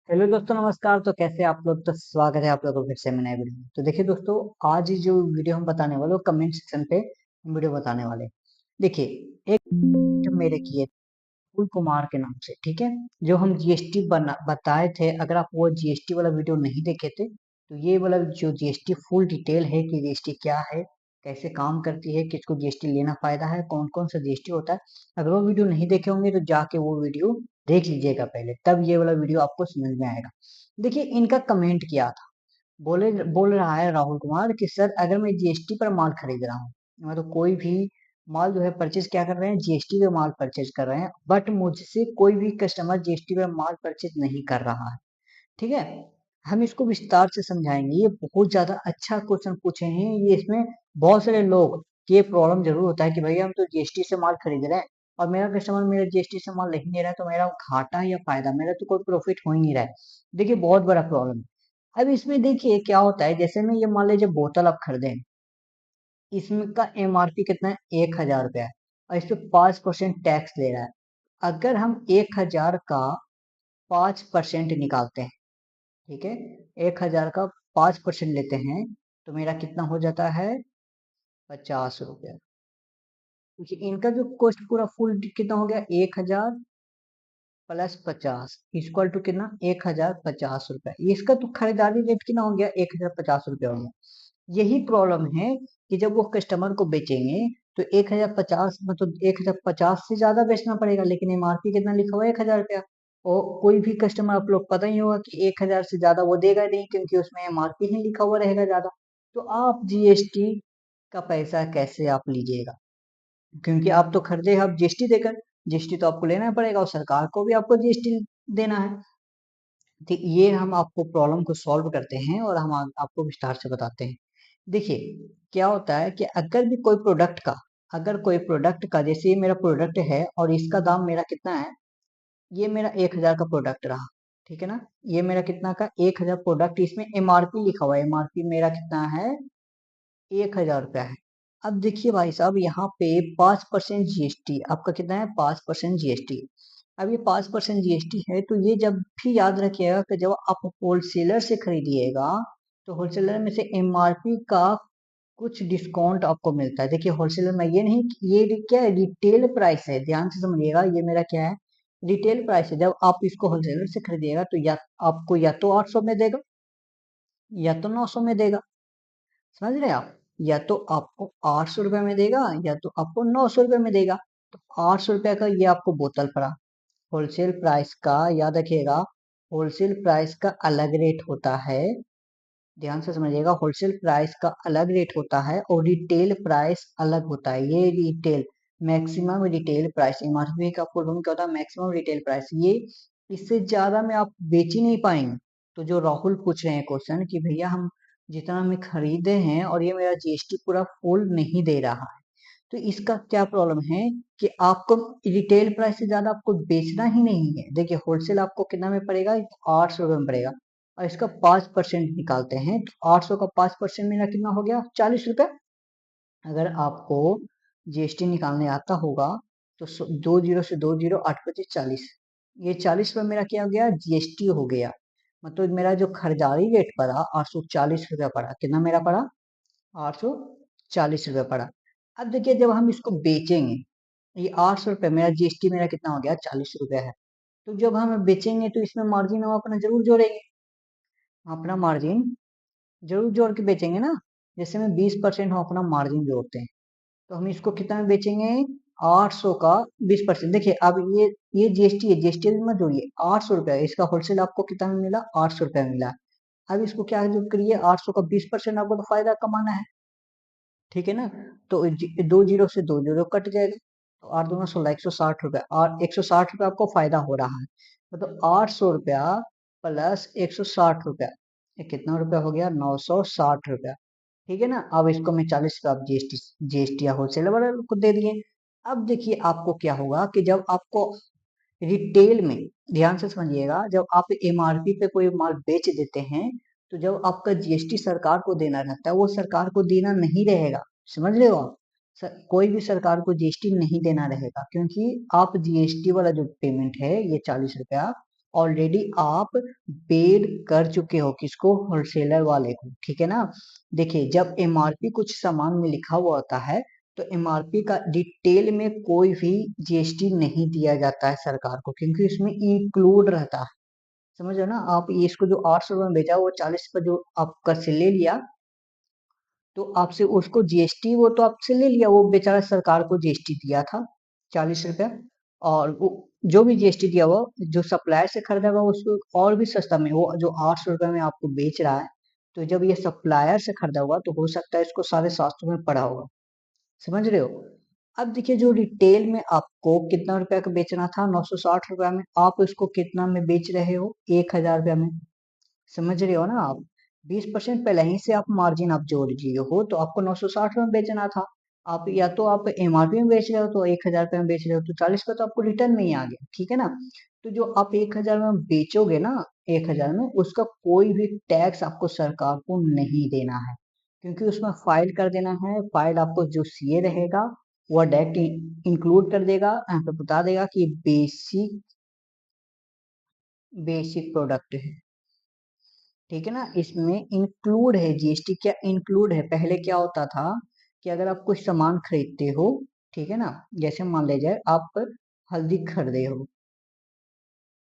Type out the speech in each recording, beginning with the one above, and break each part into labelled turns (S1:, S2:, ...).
S1: Hello दोस्तों, नमस्कार। तो कैसे आप लोग? तो स्वागत है आप लोगों को फिर से नए वीडियो में। तो देखिए दोस्तों, आज जो वीडियो हम बताने वाले वो कमेंट सेक्शन पे हम वीडियो बताने वाले। देखिए, एक वीडियो मेरे किए फूल कुमार के नाम से, ठीक है, जो हम जीएसटी बना बताए थे। अगर आप वो जीएसटी वाला वीडियो नहीं देखे थे तो ये वाला जो जीएसटी फुल डिटेल है कि जीएसटी क्या है, कैसे काम करती है, किसको जीएसटी लेना फायदा है, कौन कौन सा जीएसटी होता है, अगर वो वीडियो नहीं देखे होंगे तो जाके वो वीडियो देख लीजिएगा पहले, तब ये वाला वीडियो आपको समझ में आएगा। देखिए, इनका कमेंट किया था। बोल रहा है राहुल कुमार कि सर, अगर मैं जीएसटी पर माल खरीद रहा हूँ, मतलब कोई भी माल जो है परचेज क्या कर रहे हैं, जीएसटी पे माल परचेज कर रहे हैं, बट मुझसे कोई भी कस्टमर जीएसटी पे माल परचेज नहीं कर रहा है। ठीक है, हम इसको विस्तार से समझाएंगे। ये बहुत ज्यादा अच्छा क्वेश्चन पूछे हैं ये। इसमें बहुत सारे लोग ये प्रॉब्लम जरूर होता है कि भैया हम तो जीएसटी से माल खरीद रहे हैं और मेरा कस्टमर मेरा जीएसटी से माल नहीं ले रहा है, तो मेरा घाटा या फायदा, मेरा तो कोई प्रॉफिट हो ही नहीं रहा है। देखिए, बहुत बड़ा प्रॉब्लम है। अब इसमें देखिए क्या होता है, जैसे में ये मान लीजिए बोतल आप खरीदें, इसमें का एमआरपी कितना है, 1,000 रुपया है, और इस पे 5% टैक्स ले रहा है। अगर हम 1,000 का 5% निकालते हैं, ठीक है, 1,000 का 5% लेते हैं, तो मेरा कितना हो जाता है, 50 रुपया। क्योंकि इनका जो कॉस्ट पूरा फुल कितना हो गया, 1,000 प्लस 50 इक्वल टू कितना, 1,050 रुपया। इसका तो खरीदारी रेट कितना हो गया, 1,050 रुपया हो गया। यही प्रॉब्लम है कि जब वो कस्टमर को बेचेंगे तो 1,050, मतलब 1,050 से ज्यादा बेचना पड़ेगा, लेकिन एमआरपी कितना लिखा हुआ है, 1,000 रुपया। और कोई भी कस्टमर, आप लोग पता ही होगा कि 1,000 से ज्यादा वो देगा नहीं, क्योंकि उसमें एमआरपी ही लिखा हुआ रहेगा ज्यादा। तो आप जीएसटी का पैसा कैसे आप लीजिएगा, क्योंकि आप तो खरीदे आप जीएसटी देकर। जीएसटी तो आपको लेना पड़ेगा और सरकार को भी आपको जीएसटी देना है। तो ये हम आपको प्रॉब्लम को सॉल्व करते हैं और हम आपको विस्तार से बताते हैं। देखिए, क्या होता है कि अगर भी कोई प्रोडक्ट का, अगर कोई प्रोडक्ट का, जैसे ये मेरा प्रोडक्ट है और इसका दाम मेरा कितना है, ये मेरा 1,000 का प्रोडक्ट रहा, ठीक है ना। ये मेरा कितना का, 1,000 प्रोडक्ट, इसमें एमआरपी लिखा हुआ है, एमआरपी मेरा कितना है, 1,000 रुपया है। अब देखिए भाई साहब, यहाँ पे 5% जीएसटी आपका कितना है, 5% जीएसटी। अब ये 5% जीएसटी है, तो ये जब भी याद रखिएगा कि जब आप होलसेलर से खरीदिएगा तो होलसेलर में से एमआरपी का कुछ डिस्काउंट आपको मिलता है। देखिए, होलसेलर में ये नहीं, ये क्या है, रिटेल प्राइस है, ध्यान से समझिएगा। ये मेरा क्या है, रिटेल प्राइस है। जब आप इसको होलसेलर से खरीदिएगा तो या आपको या तो 800 में देगा, या तो 900 में देगा। समझ रहे हैं आप, या तो आपको 800 रुपये में देगा या तो आपको 900 रुपये में देगा। तो 800 रुपये का ये आपको बोतल पड़ा। होलसेल प्राइस का याद रखिएगा, होलसेल प्राइस का अलग रेट होता है। ध्यान से समझिएगा, होलसेल प्राइस का अलग रेट होता है और रिटेल प्राइस अलग होता है। ये retail, maximum retail price, MRP का फुल फॉर्म क्या होता है, मैक्सिमम रिटेल प्राइस। ये इससे ज्यादा में आप बेच ही नहीं पाएंगे। तो जो राहुल पूछ रहे हैं क्वेश्चन कि भैया हम जितना हमें खरीदे हैं और ये मेरा जीएसटी पूरा फुल नहीं दे रहा है, तो इसका क्या प्रॉब्लम है कि आपको रिटेल प्राइस से ज्यादा आपको बेचना ही नहीं है। देखिए, होलसेल आपको कितना में पड़ेगा, 800 रुपये में पड़ेगा, और इसका 5% निकालते हैं तो 800 का 5% मेरा कितना हो गया, 40 रुपये। अगर आपको जीएसटी निकालने आता होगा तो 2 जीरो से 2 जीरो 8 25 40, ये 40 रुपये मेरा क्या हो गया, जीएसटी हो गया। मतलब मेरा जो खरीदारी रेट पड़ा, 840 रुपया पड़ा। कितना मेरा पड़ा, 840 रुपया पड़ा। अब देखिए, जब हम इसको बेचेंगे, ये 800 रुपये, मेरा जीएसटी मेरा कितना हो गया, 40 रुपया है। तो जब हम बेचेंगे तो इसमें मार्जिन हम अपना जरूर जोड़ेंगे, अपना मार्जिन जरूर जोड़ के बेचेंगे ना। जैसे में 20% हम अपना मार्जिन जोड़ते हैं, तो हम इसको कितना में बेचेंगे, 800 का 20%। देखिए, अब ये जीएसटी है, जीएसटी में मत जोड़िए, 800 रुपया इसका होलसेल आपको कितना में मिला, 800 रुपया मिला। अब इसको क्या जो करिए, 800 का 20% आपको तो फायदा कमाना है, ठीक है ना। तो 2 जीरो से 2 जीरो कट जाएगा, तो 8 दूना 16, 160 रुपया, और 160 रुपया आपको फायदा हो रहा है। मतलब 800 रुपया प्लस 160 रुपया, ये कितना रुपया हो गया, 960 रुपया। ठीक है ना। अब इसको मैं 40 रुपया आप जीएसटी जीएसटी या होलसेलर वाले को दे दिए। अब देखिए आपको क्या होगा कि जब आपको रिटेल में, ध्यान से समझिएगा, जब आप एमआरपी पे कोई माल बेच देते हैं, तो जब आपका जीएसटी सरकार को देना रहता है, वो सरकार को देना नहीं रहेगा। समझ रहे हो आप, कोई भी सरकार को जीएसटी नहीं देना रहेगा, क्योंकि आप जीएसटी वाला जो पेमेंट है, ये 40 रुपया ऑलरेडी आप पेड कर चुके हो किसको, होलसेलर वाले को, ठीक है ना। देखिए जब एमआरपी कुछ सामान में लिखा हुआ होता है तो एमआरपी का डिटेल में कोई भी जीएसटी नहीं दिया जाता है सरकार को, क्योंकि इसमें इंक्लूड रहता है। समझ रहे हो ना आप, ये इसको जो 800 में बेचा वो 40 पर जो आप कर से ले लिया, तो आपसे उसको जीएसटी वो तो आपसे ले लिया, वो बेचारा सरकार को जीएसटी दिया था 40 रुपया, और वो जो भी जीएसटी दिया हुआ जो सप्लायर से खरीदा हुआ उसको और भी सस्ता में वो जो 800 रुपये में आपको बेच रहा है, तो जब ये सप्लायर से खरीदा हुआ तो हो सकता है इसको 750 में पड़ा होगा। समझ रहे हो। अब देखिए जो रिटेल में आपको कितना रुपया का बेचना था 960 रुपया में, आप इसको कितना में बेच रहे हो, 1000 रुपया में। समझ रहे हो ना आप, 20% पहले ही से आप मार्जिन आप जोड़ लिए हो, तो आपको 960 में बेचना था। आप या तो आप एमआरपी में बेच रहे हो तो 1000 रुपये में बेच रहे हो तो 40 का तो आपको रिटर्न में ही आ गया, ठीक है ना। तो जो आप 1000 में बेचोगे ना, 1000 में उसका कोई भी टैक्स आपको सरकार को नहीं देना है, क्योंकि उसमें फाइल कर देना है। फाइल आपको जो सीए रहेगा वो डायरेक्ट इंक्लूड कर देगा, यहाँ पे बता देगा कि बेसिक बेसिक प्रोडक्ट है, ठीक है ना। इसमें इंक्लूड है जीएसटी, क्या इंक्लूड है। पहले क्या होता था कि अगर आप कुछ सामान खरीदते हो, ठीक है ना, जैसे मान ले जाए आप हल्दी खरीदे हो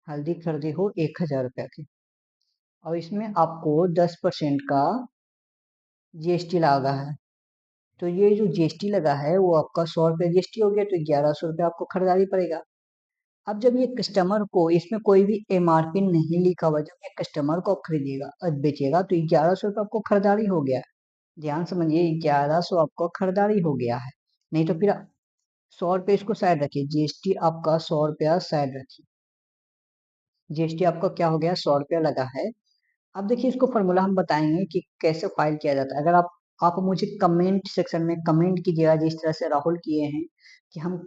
S1: 1000 रुपया की, और इसमें आपको 10% का जीएसटी लगा है। तो ये जो जीएसटी लगा है वो आपका 100 रुपया जीएसटी हो गया, तो 1100 रुपया आपको खरीदारी पड़ेगा। अब जब ये कस्टमर को इसमें कोई भी एमआरपी नहीं लिखा हुआ, जब ये कस्टमर को खरीदेगा और बेचेगा तो 1100 रुपया आपको खरीदारी हो गया। ध्यान समझिए, 1100 आपको खरीदारी हो गया है। नहीं तो फिर 100 रुपये इसको साइड रखिए, जीएसटी आपका 100 रुपया साइड रखिए, जीएसटी आपका क्या हो गया, 100 रुपया लगा है। अब देखिए इसको फॉर्मूला हम बताएंगे कि कैसे फाइल किया जाता है। अगर आप मुझे कमेंट सेक्शन में कमेंट कीजिएगा, जिस तरह से राहुल किए हैं कि हम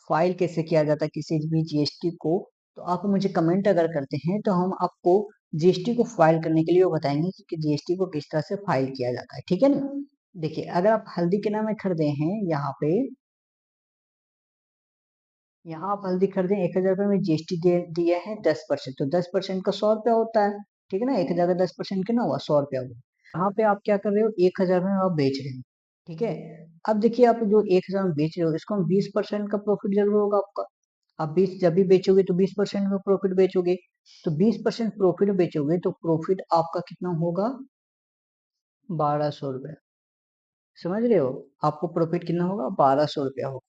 S1: फाइल कैसे किया जाता है किसी भी जीएसटी को, तो आप मुझे कमेंट अगर करते हैं तो हम आपको जीएसटी को फाइल करने के लिए वो बताएंगे कि जीएसटी को किस तरह से फाइल किया जाता है, ठीक है ना। देखिए अगर आप हल्दी के नाम में खरीदे हैं, यहाँ आप हल्दी खरीदे 1000 रुपये में, जीएसटी दे दिया है 10%, तो 10% का 100 रुपया होता है, ठीक है ना। 1000 का 10% कितना हुआ, 100 रुपया हुआ। यहाँ पे आप क्या कर रहे हो, 1000 में आप बेच रहे हो, ठीक है। अब देखिए आप जो 1000 में बेच रहे हो इसको 20% का प्रॉफिट जरूर होगा आपका। आप 20 जब भी बेचोगे तो 20% का प्रॉफिट बेचोगे, तो 20% प्रॉफिट बेचोगे तो प्रॉफिट आपका कितना होगा, 1200 रुपया। समझ रहे हो, आपको प्रॉफिट कितना होगा, 1200 रुपया होगा।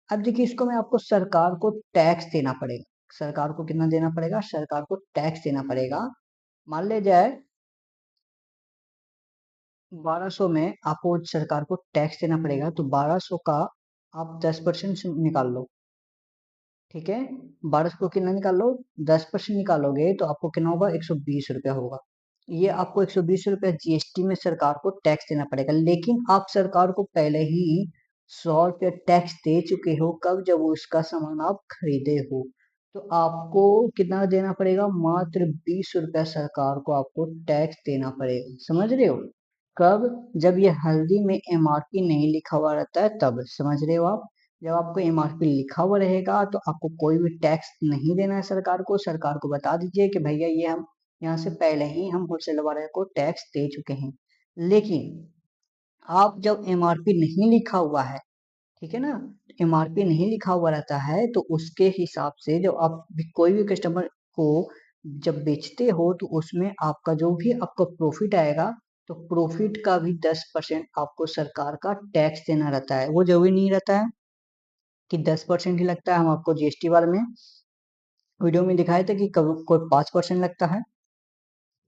S1: अब देखिए इसको मैं आपको सरकार को टैक्स देना पड़ेगा, सरकार को कितना देना पड़ेगा, सरकार को टैक्स देना पड़ेगा। मान ले जाए 1200 में आपको सरकार को टैक्स देना पड़ेगा, तो 1200 का आप 10% निकाल लो, ठीक है। 1200 को कितना निकाल लो, 10% निकालोगे तो आपको कितना होगा, 120 रुपया होगा। ये आपको 120 रुपया जीएसटी में सरकार को टैक्स देना पड़ेगा, लेकिन आप सरकार को पहले ही 100 रुपया टैक्स दे चुके हो, कब, जब उसका सामान आप खरीदे हो। तो आपको कितना देना पड़ेगा, मात्र 20 रुपया सरकार को आपको टैक्स देना पड़ेगा। समझ रहे हो, कब, जब ये हल्दी में एमआरपी नहीं लिखा हुआ रहता है तब। समझ रहे हो आप, जब आपको एमआरपी लिखा हुआ रहेगा तो आपको कोई भी टैक्स नहीं देना है सरकार को। सरकार को बता दीजिए कि भैया ये हम यहाँ से पहले ही हम होलसेल वाले को टैक्स दे चुके हैं। लेकिन आप जब एमआरपी नहीं लिखा हुआ है, ठीक है ना, एमआरपी नहीं लिखा हुआ रहता है तो उसके हिसाब से जब आप भी कोई भी कस्टमर को जब बेचते हो तो उसमें आपका जो भी आपका प्रॉफिट आएगा, तो प्रॉफिट का भी 10% आपको सरकार का टैक्स देना रहता है। वो जरूरी नहीं रहता है कि 10% ही लगता है। हम आपको जीएसटी वाले में वीडियो में दिखाए थे कि कोई 5% लगता है,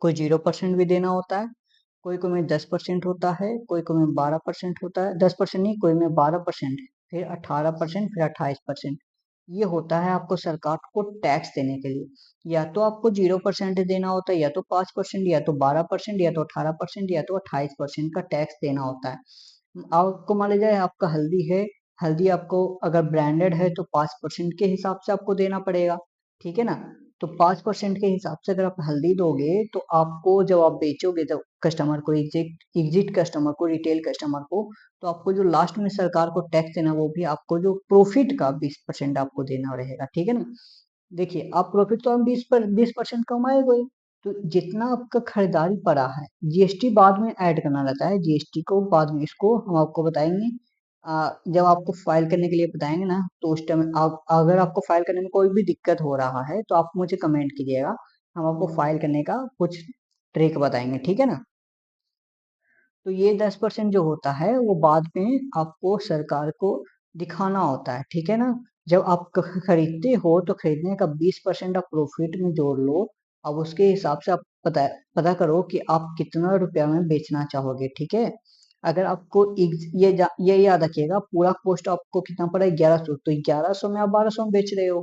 S1: कोई 0% भी देना होता है, कोई कोई में 10% होता है, कोई कोई में 12% होता है, 10% नहीं, कोई में 12%, फिर 18%, फिर 28%। ये होता है आपको सरकार को टैक्स देने के लिए। या तो आपको 0% देना होता है, या तो 5%, या तो 12%, या तो 18%, या तो 28% का टैक्स देना होता है। आपको मान लीजिए आपका हल्दी है, हल्दी आपको अगर ब्रांडेड है तो 5% के हिसाब से आपको देना पड़ेगा, ठीक है ना। तो 5% के हिसाब से अगर आप हल्दी दोगे तो आपको जब आप बेचोगे जब कस्टमर को, एग्जिट कस्टमर को, रिटेल कस्टमर को, तो आपको जो लास्ट में सरकार को टैक्स देना वो भी आपको जो प्रॉफिट का 20% आपको देना रहेगा, ठीक है ना। देखिए आप प्रॉफिट तो हम 20% कमाएंगे ही। तो जितना आपका खरीदारी पड़ा है, जीएसटी बाद में ऐड करना रहता है, जीएसटी को बाद में, इसको हम आपको बताएंगे जब आपको फाइल करने के लिए बताएंगे ना, तो उस टाइम आप, अगर आपको फाइल करने में कोई भी दिक्कत हो रहा है तो आप मुझे कमेंट कीजिएगा, हम आपको फाइल करने का कुछ ट्रिक बताएंगे, ठीक है ना। तो ये 10% जो होता है वो बाद में आपको सरकार को दिखाना होता है, ठीक है ना। जब आप खरीदते हो तो खरीदने का 20% आप प्रॉफिट में जोड़ लो। अब उसके हिसाब से आप पता पता करो कि आप कितना रुपया में बेचना चाहोगे, ठीक है। अगर आपको ये याद रखिएगा, पूरा कॉस्ट आपको कितना पड़ा है, 1100, तो 1100 में आप 1200 में बेच रहे हो,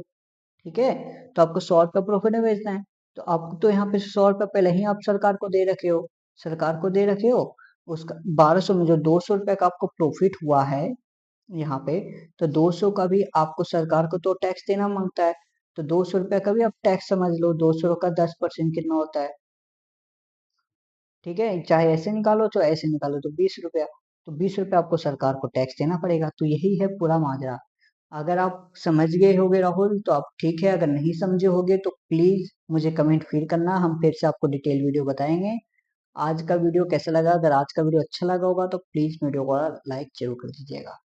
S1: ठीक है। तो आपको 100 रुपया प्रॉफिट में बेचना है। तो आपको तो यहाँ पे 100 रुपया पहले ही आप सरकार को दे रखे हो, सरकार को दे रखे हो। उसका 1200 में जो 200 रुपया का आपको प्रॉफिट हुआ है यहाँ पे, तो 200 का भी आपको सरकार को तो टैक्स देना मांगता है। तो 200 रुपया का भी आप टैक्स समझ लो, 200 का 10% कितना होता है, ठीक है। चाहे ऐसे निकालो चाहे ऐसे निकालो, तो 20 रुपया। तो 20 रुपया आपको सरकार को टैक्स देना पड़ेगा। तो यही है पूरा माजरा। अगर आप समझ गए होगे राहुल तो आप ठीक है, अगर नहीं समझे होगे तो प्लीज मुझे कमेंट फिर करना, हम फिर से आपको डिटेल वीडियो बताएंगे। आज का वीडियो कैसा लगा, अगर आज का वीडियो अच्छा लगा होगा तो प्लीज वीडियो को लाइक जरूर कर दीजिएगा।